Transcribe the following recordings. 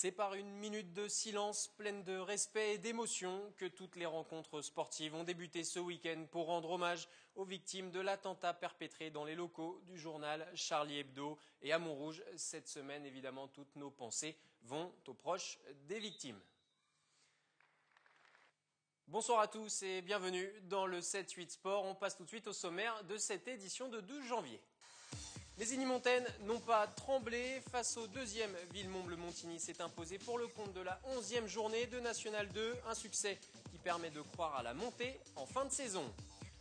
C'est par une minute de silence pleine de respect et d'émotion que toutes les rencontres sportives ont débuté ce week-end pour rendre hommage aux victimes de l'attentat perpétré dans les locaux du journal Charlie Hebdo. Et à Montrouge, cette semaine, évidemment, toutes nos pensées vont aux proches des victimes. Bonsoir à tous et bienvenue dans le 7-8 Sport. On passe tout de suite au sommaire de cette édition de 12 janvier. Les Igny-Montaigne n'ont pas tremblé face au deuxième Villemomble-Montigny s'est imposé pour le compte de la 11e journée de National 2, un succès qui permet de croire à la montée en fin de saison.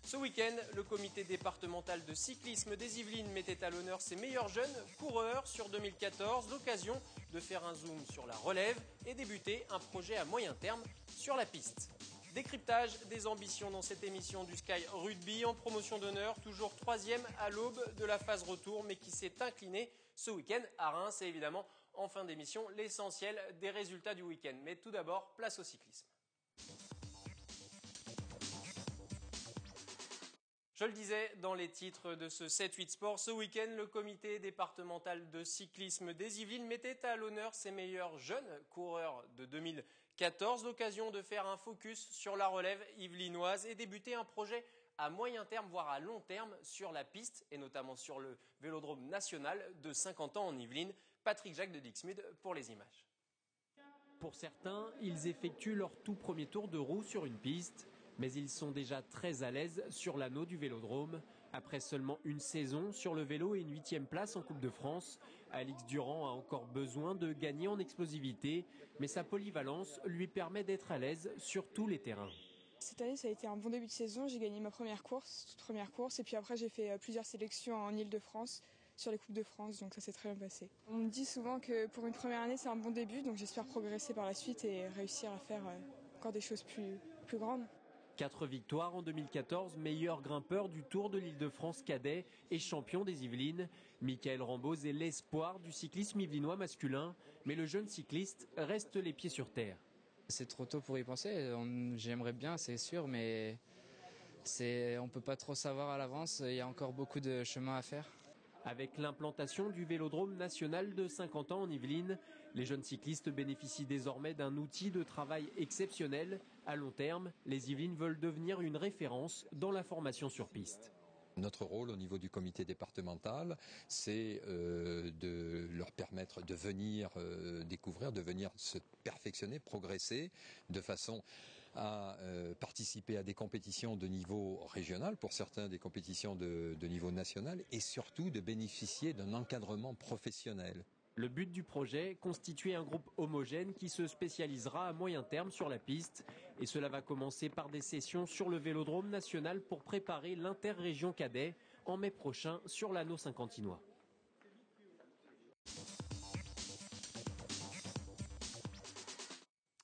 Ce week-end, le comité départemental de cyclisme des Yvelines mettait à l'honneur ses meilleurs jeunes coureurs sur 2014, l'occasion de faire un zoom sur la relève et débuter un projet à moyen terme sur la piste. Décryptage des ambitions dans cette émission du Sky Rugby en promotion d'honneur, toujours troisième à l'aube de la phase retour, mais qui s'est incliné ce week-end à Reims. Et évidemment, en fin d'émission, l'essentiel des résultats du week-end. Mais tout d'abord, place au cyclisme. Je le disais dans les titres de ce 7-8 Sport, ce week-end, le comité départemental de cyclisme des Yvelines mettait à l'honneur ses meilleurs jeunes coureurs de 2014. L'occasion de faire un focus sur la relève yvelinoise et débuter un projet à moyen terme, voire à long terme, sur la piste et notamment sur le Vélodrome national de 50 ans en Yvelines. Patrick Jacques de Dixmude pour les images. Pour certains, ils effectuent leur tout premier tour de roue sur une piste. Mais ils sont déjà très à l'aise sur l'anneau du Vélodrome. Après seulement une saison sur le vélo et une 8e place en Coupe de France, Alix Durand a encore besoin de gagner en explosivité, mais sa polyvalence lui permet d'être à l'aise sur tous les terrains. Cette année, ça a été un bon début de saison. J'ai gagné ma toute première course, et puis après j'ai fait plusieurs sélections en Île-de-France sur les Coupes de France, donc ça s'est très bien passé. On me dit souvent que pour une première année, c'est un bon début, donc j'espère progresser par la suite et réussir à faire encore des choses plus grandes. 4 victoires en 2014, meilleur grimpeur du Tour de l'Île-de-France cadet et champion des Yvelines. Michael Ramboz est l'espoir du cyclisme yvelinois masculin, mais le jeune cycliste reste les pieds sur terre. C'est trop tôt pour y penser, j'aimerais bien, c'est sûr, mais on ne peut pas trop savoir à l'avance, il y a encore beaucoup de chemin à faire. Avec l'implantation du Vélodrome national de 50 ans en Yvelines, les jeunes cyclistes bénéficient désormais d'un outil de travail exceptionnel. À long terme, les Yvelines veulent devenir une référence dans la formation sur piste. Notre rôle au niveau du comité départemental, c'est de leur permettre de venir découvrir, de venir se perfectionner, progresser, de façon à participer à des compétitions de niveau régional, pour certains des compétitions de niveau national, et surtout de bénéficier d'un encadrement professionnel. Le but du projet, constituer un groupe homogène qui se spécialisera à moyen terme sur la piste. Et cela va commencer par des sessions sur le Vélodrome national pour préparer l'interrégion cadet en mai prochain sur l'anneau saint-quentinois.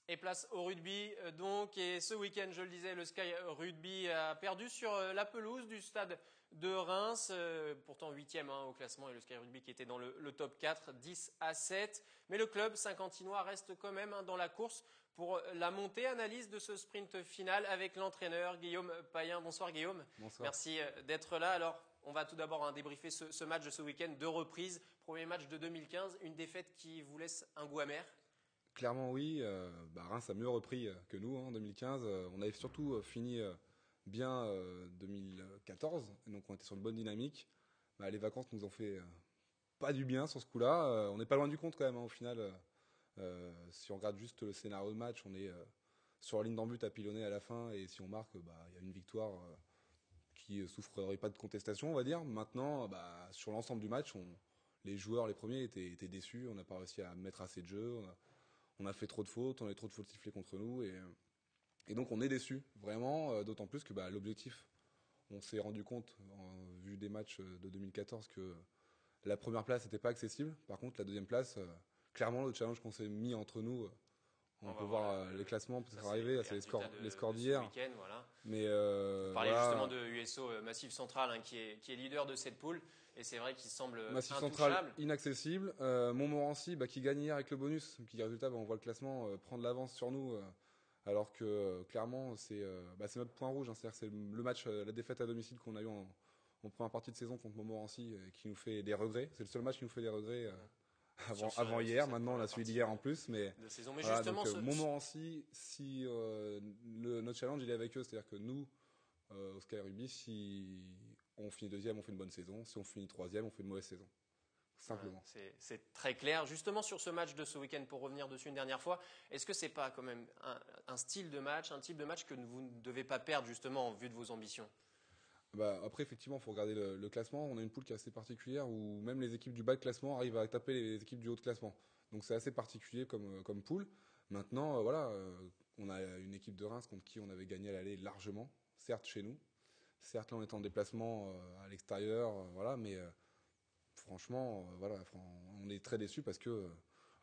Et place au rugby donc, et ce week-end, je le disais, le Sky Rugby a perdu sur la pelouse du stade de Reims, pourtant 8e au classement, et le Sky Rugby qui était dans le top 4, 10-7. Mais le club saint-quentinois reste quand même dans la course pour la montée. Analyse de ce sprint final avec l'entraîneur Guillaume Payen. Bonsoir Guillaume. Bonsoir. Merci d'être là. Alors, on va tout d'abord débriefer ce match de ce week-end, 2 reprises. Premier match de 2015, une défaite qui vous laisse un goût amer. Clairement oui, Reims a mieux repris que nous en 2015. On avait surtout fini bien 2014, et donc on était sur une bonne dynamique. Les vacances nous ont fait pas du bien sur ce coup-là. On n'est pas loin du compte quand même au final. Si on regarde juste le scénario de match, on est sur la ligne d'en but à pilonner à la fin, et si on marque, il y a une victoire qui souffrerait pas de contestation, on va dire. Maintenant, sur l'ensemble du match, les joueurs, les premiers, étaient déçus. On n'a pas réussi à mettre assez de jeu. On a fait trop de fautes, on a eu trop de fautes sifflées contre nous, et donc on est déçus, vraiment, d'autant plus que l'objectif, on s'est rendu compte, vu des matchs de 2014, que la première place n'était pas accessible. Par contre, la deuxième place, clairement, le challenge qu'on s'est mis entre nous, on peut voir les classements peut-être arriver, c'est les scores d'hier. Voilà. Mais vous parlez justement de USO Massif Central, qui est leader de cette poule, et c'est vrai qu'il semble Massif intouchable. Central inaccessible. Montmorency qui gagne hier avec le bonus, qui résultat on voit le classement prendre l'avance sur nous, alors que clairement c'est notre point rouge. C'est-à-dire que c'est le match, la défaite à domicile qu'on a eu en première partie de saison contre Montmorency, qui nous fait des regrets. C'est le seul match qui nous fait des regrets avant hier. Maintenant, on a celui d'hier en plus. Mais, de saison. Mais voilà, justement, donc, Montmorency, si notre challenge, il est avec eux. C'est-à-dire que nous, au Sky Rugby, si on finit deuxième, on fait une bonne saison. Si on finit troisième, on fait une mauvaise saison. Simplement. C'est très clair. Justement, sur ce match de ce week-end, pour revenir dessus une dernière fois, est-ce que c'est pas quand même un style de match, un type de match que vous ne devez pas perdre justement en vue de vos ambitions? Après, effectivement, il faut regarder le classement. On a une poule qui est assez particulière où même les équipes du bas de classement arrivent à taper les équipes du haut de classement. Donc c'est assez particulier comme poule. Maintenant, voilà, on a une équipe de Reims contre qui on avait gagné à l'aller largement, certes chez nous. Certes, là, on est en déplacement à l'extérieur, voilà, mais franchement, voilà, on est très déçus parce que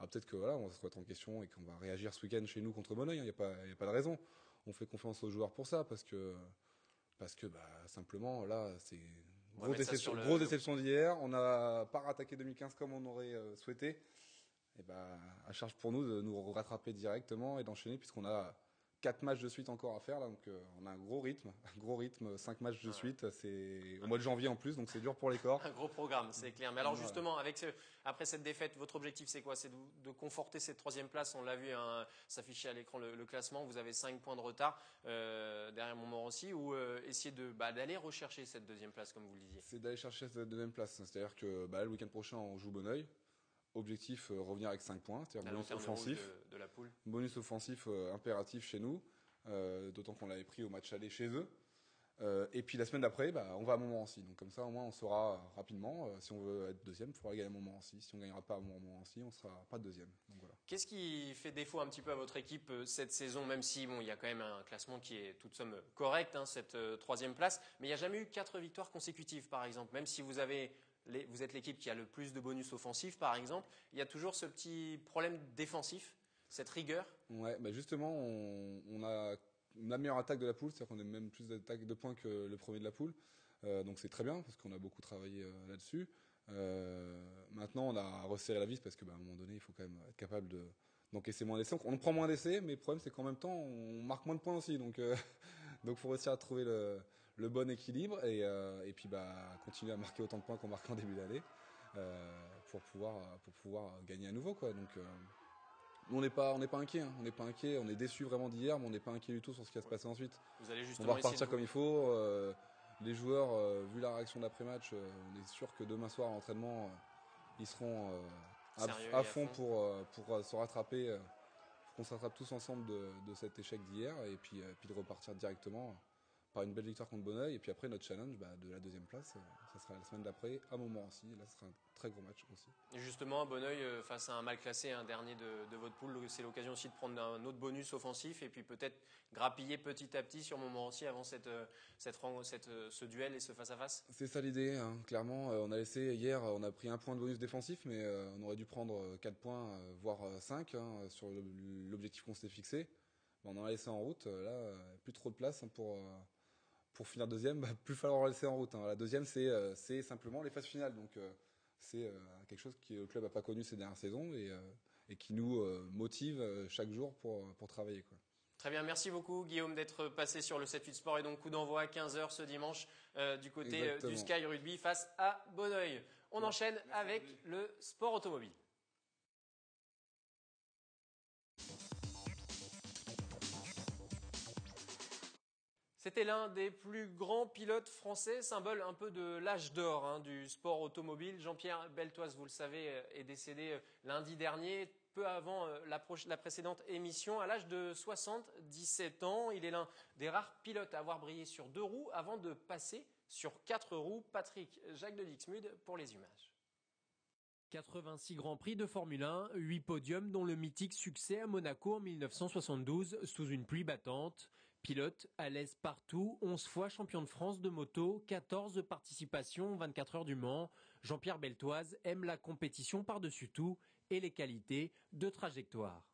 peut-être que voilà, on va se remettre en question et qu'on va réagir ce week-end chez nous contre Bonneuil. Il n'y a pas de raison. On fait confiance aux joueurs pour ça parce que simplement là, c'est grosse déception d'hier. On n'a pas rattaqué 2015 comme on aurait souhaité. Et à charge pour nous de nous rattraper directement et d'enchaîner puisqu'on a 4 matchs de suite encore à faire là, donc on a un gros rythme, 5 matchs de suite, c'est au mois de janvier en plus, donc c'est dur pour les corps. Un gros programme, c'est clair. Mais alors justement, après cette défaite, votre objectif c'est quoi? C'est de conforter cette troisième place. On l'a vu s'afficher à l'écran le classement. Vous avez 5 points de retard derrière Montmorency, ou essayer d'aller rechercher cette deuxième place comme vous le disiez? C'est d'aller chercher cette deuxième place, c'est-à-dire que le week-end prochain on joue Bonneuil. Objectif, revenir avec 5 points, c'est-à-dire bonus offensif. De la poule. Bonus offensif impératif chez nous, d'autant qu'on l'avait pris au match aller chez eux. Et puis la semaine d'après, on va à Montmorency. Donc comme ça, au moins, on saura rapidement. Si on veut être deuxième, il faudra gagner à Montmorency. Si on ne gagnera pas à Montmorency, on ne sera pas deuxième. Donc, voilà. Qu'est-ce qui fait défaut un petit peu à votre équipe cette saison, même si il y a quand même un classement qui est toute somme correct, cette troisième place, mais il n'y a jamais eu 4 victoires consécutives, par exemple. Même si vous êtes l'équipe qui a le plus de bonus offensifs, par exemple, il y a toujours ce petit problème défensif, cette rigueur. Ouais, justement, on a la meilleure attaque de la poule, c'est-à-dire qu'on a même plus d'attaques de points que le premier de la poule. Donc c'est très bien parce qu'on a beaucoup travaillé là-dessus. Maintenant, on a resserré la vis parce qu'à un moment donné, il faut quand même être capable d'encaisser moins d'essais. On prend moins d'essais, mais le problème c'est qu'en même temps, on marque moins de points aussi. Donc faut réussir à trouver le bon équilibre et puis continuer à marquer autant de points qu'on marquait en début d'année pour pouvoir gagner à nouveau, quoi. Donc on n'est pas inquiet, hein. On n'est pas inquiet, on est déçu vraiment d'hier, mais on n'est pas inquiet du tout sur ce qui va se passer ensuite. On va repartir comme il faut. Les joueurs, vu la réaction d'après-match, on est sûr que demain soir à l'entraînement, ils seront à fond pour se rattraper, pour qu'on se rattrape tous ensemble de cet échec d'hier et puis de repartir directement par une belle victoire contre Bonneuil. Et puis après, notre challenge de la deuxième place, ça sera la semaine d'après à Montmorency. Là, ce sera un très gros match aussi. Et justement, à Bonneuil, face à un mal classé, un dernier de votre poule, c'est l'occasion aussi de prendre un autre bonus offensif et puis peut-être grappiller petit à petit sur Montmorency avant ce duel et ce face-à-face. C'est ça l'idée, hein. Clairement. On a laissé hier, on a pris 1 point de bonus défensif, mais on aurait dû prendre 4 points, voire 5 sur l'objectif qu'on s'était fixé. On en a laissé en route. Là, plus trop de place pour finir deuxième, plus falloir en laisser en route. La deuxième, c'est simplement les phases finales. Donc c'est quelque chose que le club n'a pas connu ces dernières saisons et qui nous motive chaque jour pour travailler, quoi. Très bien, merci beaucoup Guillaume d'être passé sur le 7-8 Sport, et donc coup d'envoi à 15h ce dimanche du côté du Sky Rugby face à Bonneuil. On enchaîne avec le sport automobile. C'était l'un des plus grands pilotes français, symbole un peu de l'âge d'or du sport automobile. Jean-Pierre Beltoise, vous le savez, est décédé lundi dernier, peu avant la précédente émission, à l'âge de 77 ans. Il est l'un des rares pilotes à avoir brillé sur 2 roues avant de passer sur 4 roues. Patrick Jacques de Dixmude pour les images. 86 Grands Prix de Formule 1, 8 podiums dont le mythique succès à Monaco en 1972 sous une pluie battante. Pilote à l'aise partout, 11 fois champion de France de moto, 14 participations, 24 heures du Mans. Jean-Pierre Beltoise aime la compétition par-dessus tout et les qualités de trajectoire.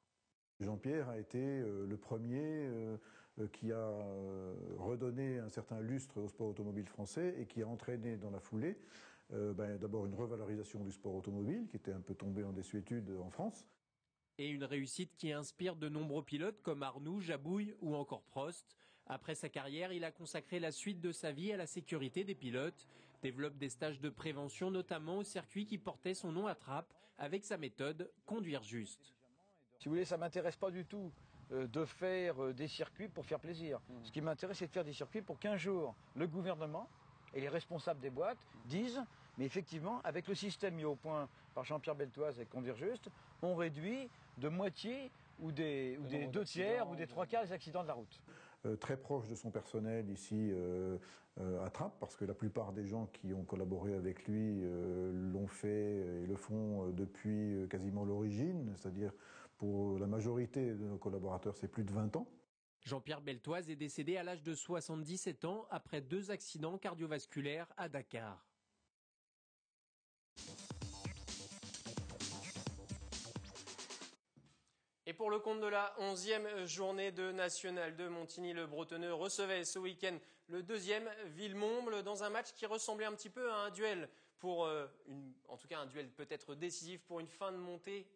Jean-Pierre a été le premier qui a redonné un certain lustre au sport automobile français et qui a entraîné dans la foulée d'abord une revalorisation du sport automobile qui était un peu tombé en désuétude en France. Et une réussite qui inspire de nombreux pilotes comme Arnoux, Jabouille ou encore Prost. Après sa carrière, il a consacré la suite de sa vie à la sécurité des pilotes, développe des stages de prévention notamment au circuit qui portait son nom à Trappes avec sa méthode Conduire Juste. Si vous voulez, ça ne m'intéresse pas du tout de faire des circuits pour faire plaisir. Ce qui m'intéresse, c'est de faire des circuits pour qu'un jour, le gouvernement et les responsables des boîtes disent, mais effectivement, avec le système mis au point par Jean-Pierre Beltoise et Conduire Juste, on réduit de moitié ou des 2/3 ou des 3/4 des accidents de la route. Très proche de son personnel ici à Trappes, parce que la plupart des gens qui ont collaboré avec lui l'ont fait et le font depuis quasiment l'origine, c'est-à-dire pour la majorité de nos collaborateurs, c'est plus de 20 ans. Jean-Pierre Beltoise est décédé à l'âge de 77 ans après 2 accidents cardiovasculaires à Dakar. Et pour le compte de la 11e journée de National 2, Montigny-le-Bretonneux recevait ce week-end le 2e Villemomble dans un match qui ressemblait un petit peu à un duel en tout cas un duel peut-être décisif pour une montée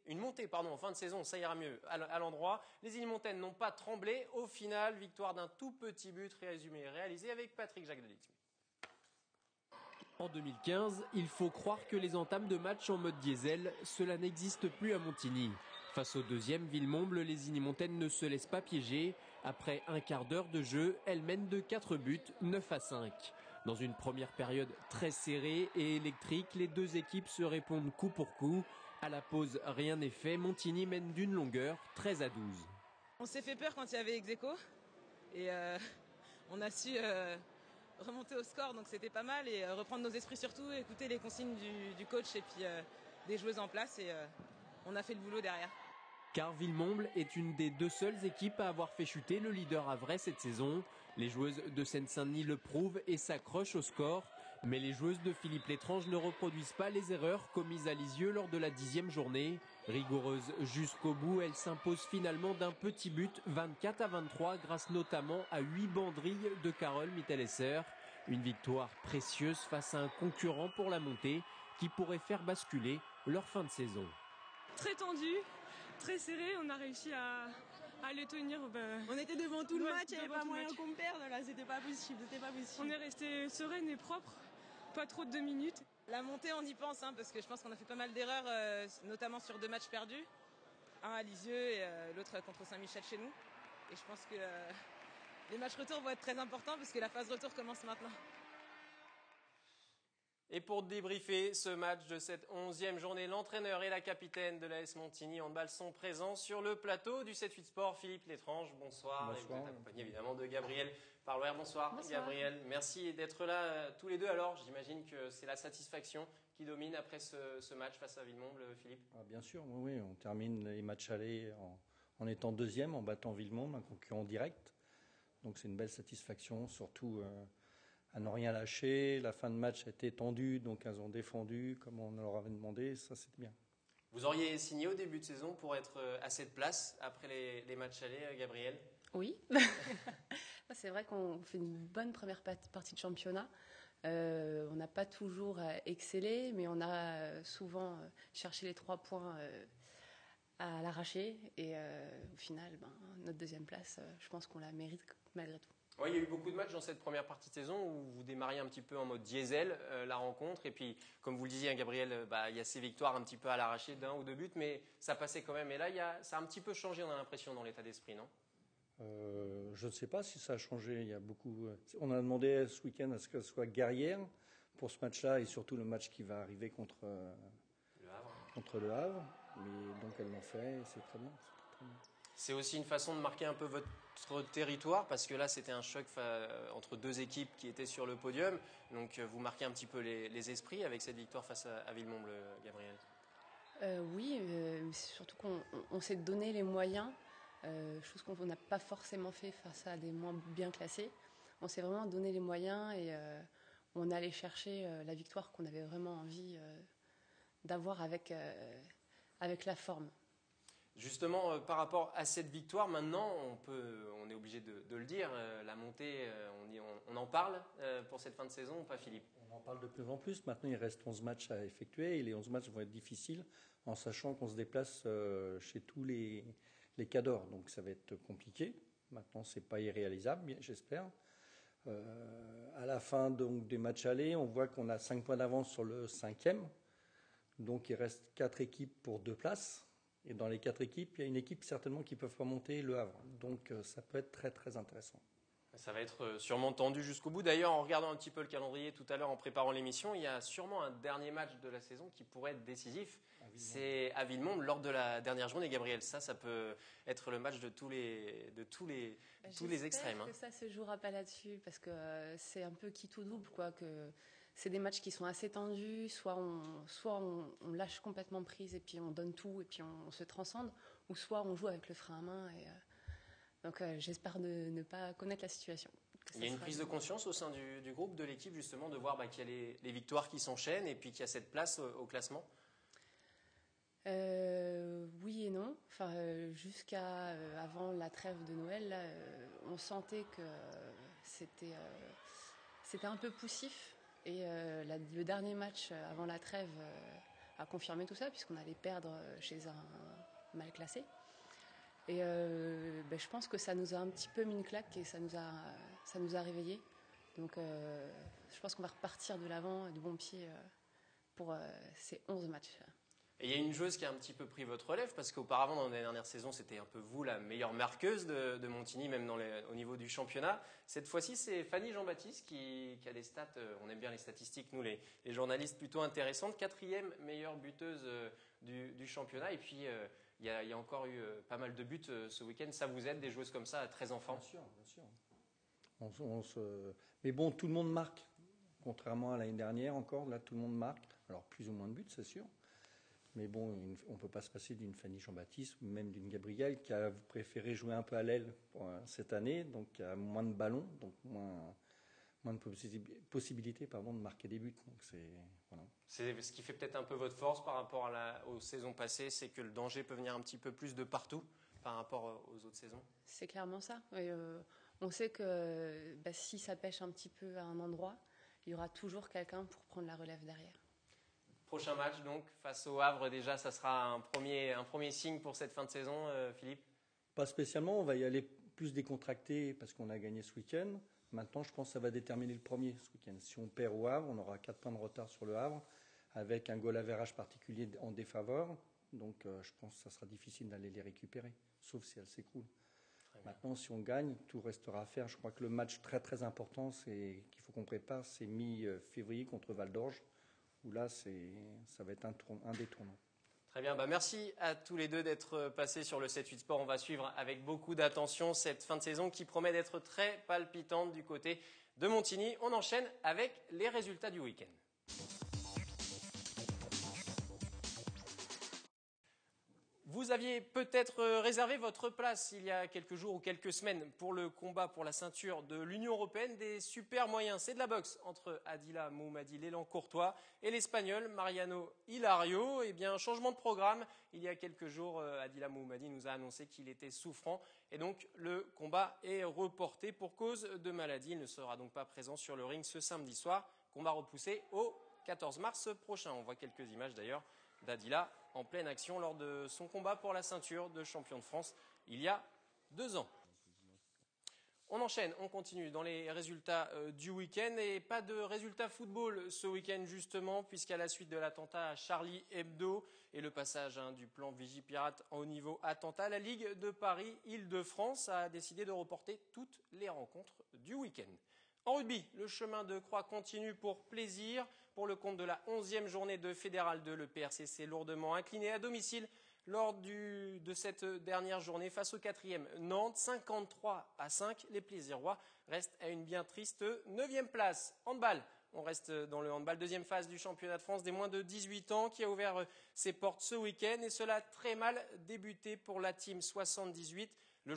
en fin de saison, ça ira mieux à l'endroit. Les Illimontaines n'ont pas tremblé. Au final, victoire d'un tout petit but réalisé avec Patrick Jacques-Delix. En 2015, il faut croire que les entames de match en mode diesel, cela n'existe plus à Montigny. Face au 2e Villemomble, les Illimontaines ne se laissent pas piéger. Après un quart d'heure de jeu, elles mènent de 4 buts, 9-5. Dans une première période très serrée et électrique, les deux équipes se répondent coup pour coup. À la pause, rien n'est fait. Montigny mène d'une longueur, 13-12. On s'est fait peur quand il y avait ex-aequo et on a su remonter au score, donc c'était pas mal, et reprendre nos esprits surtout, écouter les consignes du coach et puis des joueuses en place, et on a fait le boulot derrière. Car Villemomble est une des 2 seules équipes à avoir fait chuter le leader havrais cette saison. Les joueuses de Seine-Saint-Denis le prouvent et s'accrochent au score. Mais les joueuses de Philippe Létrange ne reproduisent pas les erreurs commises à Lisieux lors de la 10e journée. Rigoureuses jusqu'au bout, elles s'imposent finalement d'un petit but, 24-23, grâce notamment à 8 banderilles de Carole Mittelesser. Une victoire précieuse face à un concurrent pour la montée qui pourrait faire basculer leur fin de saison. Très tendu, très serré, on a réussi à les tenir. On était devant tout le match, il n'y avait pas moyen match. qu'on perde, là, c'était pas possible. On est resté sereine et propre, pas trop de 2 minutes. La montée, on y pense, parce que je pense qu'on a fait pas mal d'erreurs, notamment sur 2 matchs perdus. Un à Lisieux et l'autre contre Saint-Michel chez nous. Et je pense que les matchs retour vont être très importants parce que la phase retour commence maintenant. Et pour débriefer ce match de cette 11e journée, l'entraîneur et la capitaine de l'AS Montigny Handball sont présents sur le plateau du 7-8 Sport. Philippe Létrange, bonsoir. Et vous êtes accompagné évidemment de Gabriel Parloir. Bonsoir, Gabriel. Merci d'être là tous les deux. Alors, j'imagine que c'est la satisfaction qui domine après ce match face à Villemomble, Philippe. Bien sûr, oui. On termine les matchs allés en étant 2e, en battant Villemomble, un concurrent direct. Donc c'est une belle satisfaction, surtout à ne rien lâcher. La fin de match a été tendue, donc elles ont défendu comme on leur avait demandé. Ça, c'était bien. Vous auriez signé au début de saison pour être à cette place après les matchs allés, Gabriel? Oui. C'est vrai qu'on fait une bonne première partie de championnat. On n'a pas toujours excellé, mais on a souvent cherché les 3 points à l'arracher. Et au final, notre 2e place, je pense qu'on la mérite malgré tout. Oui, il y a eu beaucoup de matchs dans cette première partie de saison où vous démarriez un petit peu en mode diesel la rencontre. Et puis, comme vous le disiez, Gabriel, il y a ces victoires un petit peu à l'arraché d'1 ou 2 buts, mais ça passait quand même. Et là, ça a un petit peu changé, on a l'impression, dans l'état d'esprit, non? Je ne sais pas si ça a changé. Il y a beaucoup. On a demandé ce week-end à ce qu'elle soit guerrière pour ce match-là et surtout le match qui va arriver contre le Havre. Mais donc elles l'ont fait et c'est très bien. C'est aussi une façon de marquer un peu votre territoire parce que là c'était un choc entre 2 équipes qui étaient sur le podium. Donc vous marquez un petit peu les esprits avec cette victoire face à Villemomble, Gabriel. Oui, surtout qu'on s'est donné les moyens, chose qu'on n'a pas forcément fait face à des moins bien classés. On s'est vraiment donné les moyens et on allait chercher la victoire qu'on avait vraiment envie d'avoir avec la forme. Justement, par rapport à cette victoire, maintenant, on est obligé de le dire, la montée, on en parle pour cette fin de saison ou pas, Philippe? On en parle de plus en plus. Maintenant, il reste 11 matchs à effectuer et les 11 matchs vont être difficiles en sachant qu'on se déplace chez tous les cadors. Donc, ça va être compliqué. Maintenant, ce n'est pas irréalisable, j'espère. À la fin donc, des matchs allés, on voit qu'on a 5 points d'avance sur le 5e. Donc il reste 4 équipes pour 2 places. Et dans les 4 équipes, il y a une équipe certainement qui peut remonter, Le Havre. Donc ça peut être très très intéressant. Ça va être sûrement tendu jusqu'au bout. D'ailleurs, en regardant un petit peu le calendrier tout à l'heure, en préparant l'émission, il y a sûrement un dernier match de la saison qui pourrait être décisif. C'est à Villemomble lors de la dernière journée. Gabriel, ça peut être le match de tous les extrêmes. J'espère que ça se jouera pas là-dessus parce que c'est un peu qui tout double, quoi. Que c'est des matchs qui sont assez tendus. Soit on lâche complètement prise et puis on donne tout et puis on se transcende, ou soit on joue avec le frein à main. Donc j'espère ne pas connaître la situation. Il y a une prise de conscience au sein du groupe, de l'équipe, justement, de voir qu'il y a les victoires qui s'enchaînent et puis qu'il y a cette place au classement. Oui et non. Enfin, jusqu'à avant la trêve de Noël, là, on sentait que c'était un peu poussif. Et le dernier match avant la trêve a confirmé tout ça, puisqu'on allait perdre chez un mal classé. Et je pense que ça nous a un petit peu mis une claque et ça nous a réveillés. Donc je pense qu'on va repartir de l'avant de bon pied pour ces 11 matchs. Et il y a une joueuse qui a un petit peu pris votre relève, parce qu'auparavant, dans les dernières saisons, c'était un peu vous la meilleure marqueuse de Montigny, même au niveau du championnat. Cette fois-ci, c'est Fanny Jean-Baptiste qui a des stats, on aime bien les statistiques, nous les journalistes, plutôt intéressantes. 4e meilleure buteuse du championnat. Et puis, il y a encore eu pas mal de buts ce week-end. Ça vous aide, des joueuses comme ça, à 13 enfants? Bien sûr. Mais bon, tout le monde marque. Contrairement à l'année dernière encore, là, tout le monde marque. Alors, plus ou moins de buts, c'est sûr. Mais bon, on ne peut pas se passer d'une Fanny Jean-Baptiste ou même d'une Gabrielle qui a préféré jouer un peu à l'aile cette année, donc qui a moins de ballons, donc moins de possibilités de marquer des buts. Donc voilà. C'est ce qui fait peut-être un peu votre force par rapport aux saisons passées, c'est que le danger peut venir un petit peu plus de partout par rapport aux autres saisons. C'est clairement ça. Et, on sait que si ça pêche un petit peu à un endroit, il y aura toujours quelqu'un pour prendre la relève derrière. Prochain match donc face au Havre, déjà ça sera un premier signe pour cette fin de saison, Philippe? Pas spécialement, on va y aller plus décontracté parce qu'on a gagné ce week-end. Maintenant je pense que ça va déterminer le premier ce week-end. Si on perd au Havre, on aura 4 points de retard sur le Havre avec un goal average particulier en défaveur. Donc je pense que ça sera difficile d'aller les récupérer, sauf si elles s'écroulent. Maintenant, si on gagne, tout restera à faire. Je crois que le match très très important qu'il faut qu'on prépare, c'est mi-février contre Val d'Orge, où là, ça va être un des tournants. Très bien, merci à tous les deux d'être passés sur le 7-8 Sport. On va suivre avec beaucoup d'attention cette fin de saison qui promet d'être très palpitante du côté de Montigny. On enchaîne avec les résultats du week-end. Vous aviez peut-être réservé votre place il y a quelques jours ou quelques semaines pour le combat pour la ceinture de l'Union européenne des super moyens. C'est de la boxe entre Adila Mohammadi, l'élan courtois, et l'Espagnol Mariano Hilario. Eh bien, changement de programme. Il y a quelques jours, Adila Mohammadi nous a annoncé qu'il était souffrant et donc le combat est reporté pour cause de maladie. Il ne sera donc pas présent sur le ring ce samedi soir. Combat repoussé au 14 mars prochain. On voit quelques images d'ailleurs d'Adila en pleine action lors de son combat pour la ceinture de champion de France il y a 2 ans. On enchaîne, on continue dans les résultats du week-end et pas de résultats football ce week-end justement, puisqu'à la suite de l'attentat à Charlie Hebdo et le passage du plan Vigipirate en haut niveau attentat, la Ligue de Paris Île-de-France a décidé de reporter toutes les rencontres du week-end. En rugby, le chemin de croix continue pour plaisir. Pour le compte de la 11e journée de Fédéral 2, le PRC s'est lourdement incliné à domicile lors de cette dernière journée face au 4e Nantes. 53-5, les Plaisirois restent à une bien triste 9e place. Handball, on reste dans le handball, deuxième phase du championnat de France des moins de 18 ans qui a ouvert ses portes ce week-end et cela a très mal débuté pour la team 78. Les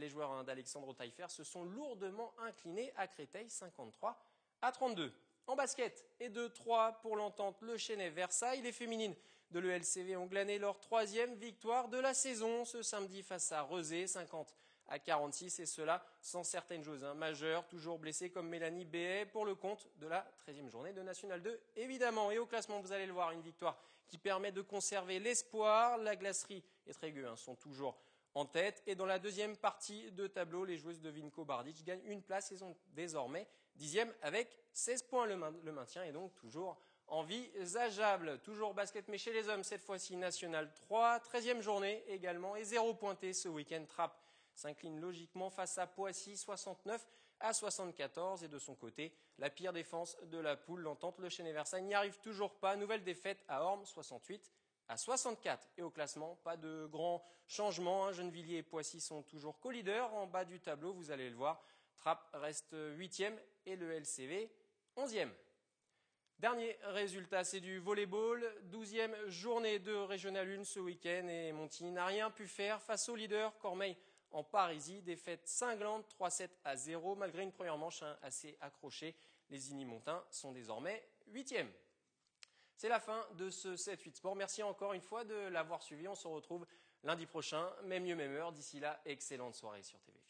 joueurs d'Alexandre Taillefer se sont lourdement inclinés à Créteil 53-32. En basket et 2-3 pour l'entente Le Chesnay-Versailles, les féminines de l'ELCV ont glané leur 3e victoire de la saison ce samedi face à Rezé, 50-46 et cela sans certaines joueuses majeures, toujours blessées comme Mélanie Béhet pour le compte de la 13e journée de National 2 évidemment. Et au classement, vous allez le voir, une victoire qui permet de conserver l'espoir. La Glacerie et Trégueux sont toujours en tête. Et dans la deuxième partie de tableau, les joueuses de Vinko Bardic gagnent une place et sont désormais 10e avec 16 points. Le maintien est donc toujours envisageable. Toujours basket, mais chez les hommes, cette fois-ci National 3, 13e journée également, et 0 pointé ce week-end. Trappes s'incline logiquement face à Poissy, 69-74. Et de son côté, la pire défense de la poule, l'Entente, le Chesnay-Versailles, n'y arrive toujours pas. Nouvelle défaite à Ormes, 68-64. Et au classement, pas de grands changements. Gennevilliers et Poissy sont toujours co-leaders. En bas du tableau, vous allez le voir, Trappes reste 8e et le LCV 11e. Dernier résultat, c'est du volleyball. 12e journée de Régional 1 ce week-end et Montigny n'a rien pu faire face au leader Cormeilles en Parisis. Défaite cinglante 3-7-0 malgré une première manche assez accrochée. Les Igny-Montins sont désormais 8e. C'est la fin de ce 7-8 Sport. Merci encore une fois de l'avoir suivi. On se retrouve lundi prochain, même lieu, même heure. D'ici là, excellente soirée sur TV.